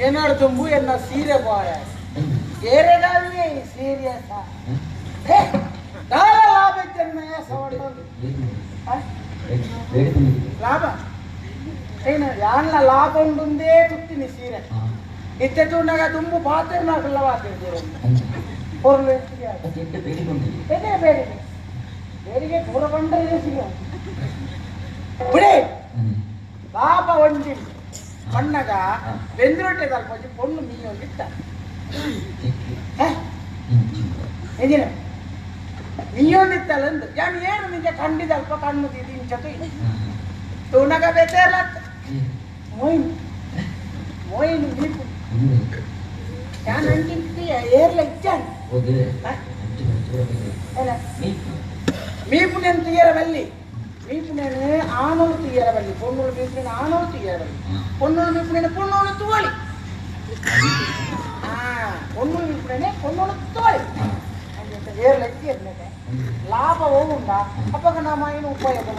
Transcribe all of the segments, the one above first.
ಏನಾರು ತುಂಬು ಎನ್ನ ಸೀರೆ ಬಾಯ ಏರೆಗಾವಿಯೇ ಸೀರಿಯಸ್ ಲಾಭ ಇದ್ದನ್ನ ಲಾಭ ಏನು ಯಾನ ಲಾಭ ಉಂಡುಂದೇ ತುತ್ತಿನಿ ಸೀರೆ ಇತ್ತೆ ತುಂಡಾಗ ತುಂಬು ಪಾತ್ರ ನಾಕಲ್ಲ ಪಾತ್ರ பொருள் ಬೇಡಿಗೆ ಬೇಡಿಗೆ ಪೂರ ಬಂದ್ರೆ ಸಿಗ ಬಿಡಿ ಲಾಭ ಒಂಜಿ ಮಣ್ಣಗ ಬೆಂದ್ರೊಟ್ಟೆ ತಲ್ಪಿ ಪೊಣ್ಣು ಮೀನು ಒಂದಿತ್ತ ಎಂಜಿನ ಮೀಯೊಂದಿತ್ತಲ್ಲ ಅಂದು ಯಾನು ಏನು ನಿಜ ಕಂಡಿದ ಅಲ್ಪ ಕಣ್ಣು ಇಂಚತು ತುಣಗ ಬೆತ್ತೇರ್ಲ ಮೋಯಿನ್ ಮೋಯಿನ್ ಮೀಪು ಯಾನ್ ಅಂಟಿಂತಿ ಏರ್ಲ ಇಚ್ಚಾನ್ ಮೀಪುನೇನು ತುಯ್ಯರಬಲ್ಲಿ ಮೀಪುನೇನು ಆನೋಳು ತುಯ್ಯರಬಲ್ಲಿ ಪೊನ್ನೋಳು ಮೀಪುನೇನು ಆನೋಳು ತುಯ್ಯರಬಲ್ಲಿ ಪೊನ್ನೋಳು ಮೀಪುನೇನು ಪೊನ್ನೋಳು ತುವಳಿ ಪೊನ್ನೋಳು ಮೀಪುನೇನೆ ಪೊನ್ನೋಳು ತುವಳಿ ಏರ್ಲ ಇಚ್ಚಿರ್ಲೇನೆ ಲಾಭ ಹೋಗುಂಡ ಅಪ್ಪಗ ನಮ್ಮ ಏನು ಉಪಯೋಗ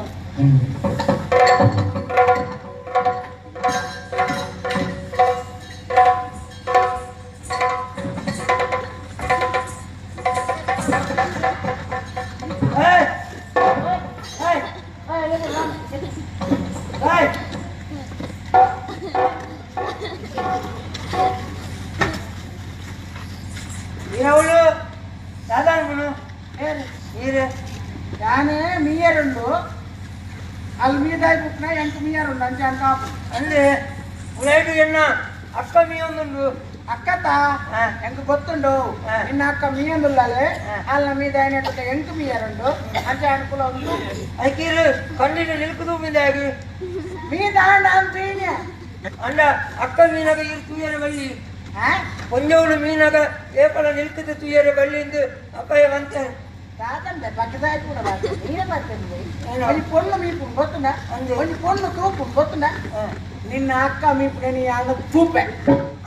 ഞാന് മീയരുണ്ട് അൽമീതായി പുട്ടിന എനിക്ക് മീയറുണ്ട് അഞ്ചാൻ കാപ്പു അല്ലേ ഉളേട്ട് എണ്ണ അക്ക മീയൊന്നുണ്ട് ಅಕ್ಕತಾ ಎಂಕ್ ಗೊತ್ತುಂಡು ನಿನ್ನ ಅಕ್ಕ ಮೀಯೊಂದುಲ್ಲಲೆ ಅಲ್ಲ ಮೀದಾಯನ ಎಂಕ್ ಮೀಯರುಂಡು ಅಂಚ ಅನುಕೂಲ ಉಂಟು ಐಕೀರು ಕಣ್ಣಿನ ನಿಲ್ಕುದು ಮೀದಾಗಿ ಮೀದಾಂಡ ಅಂತೀನ ಅಂಡ ಅಕ್ಕ ಮೀನಾಗ ಇರು ತುಯ್ಯರ ಬಳ್ಳಿ ಕೊಂಜವಳು ಮೀನಾಗ ಏಪಲ ನಿಲ್ಕುದು ತುಯ್ಯರ ಬಳ್ಳಿಂದು ಅಕ್ಕಯ್ಯ ಬಂತೆ కాదండి పక్కదాయి కూడా మీరే పడుతుంది అది పొన్ను మీకు పోతుందా కొన్ని పొన్ను తూపు పోతుందా నిన్న అక్క మీకు నేను ఆడ తూపే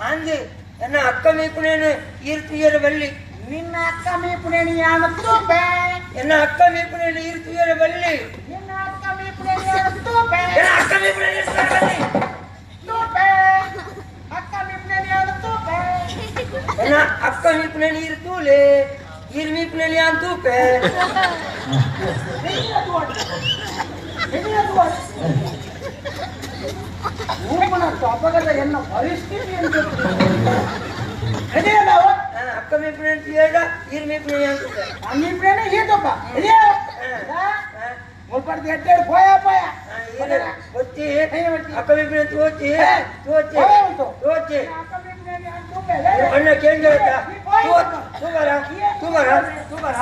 అంది ఎన్న అక్క మీకు నేను ఈర్తియర వెళ్ళి నిన్న అక్క మీకు నేను ఆడ తూపే ఎన్న అక్క మీకు నేను ఈర్తియర వెళ్ళి నిన్న అక్క మీకు నేను ఆడ తూపే ఎన్న అక్క మీకు నేను ఈర్తియర వెళ్ళి తూపే అక్క మీకు నేను ఆడ తూపే ఎన్న అక్క మీకు నేను ఈర్తూలే Irmi penelian tu pe. Ini tuan. Mana apa kata yang nak परिस्थिति yang tu. Ini ada awak. Akka me penelian tiada, irmi penelian tu pe. Ami penelian ini tu apa? Ini. Mulpar dia ter boya boya. Ini. Bocci. Akka me penelian tu bocci. Tu bocci. Tu bocci. Akka me penelian tu pe. Anna kian jawab. Tu bara. Tu bara. Tu bara.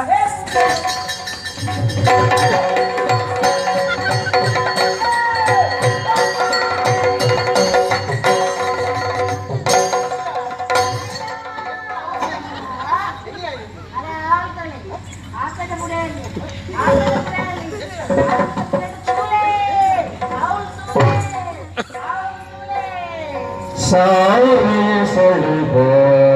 Sorry for the boy.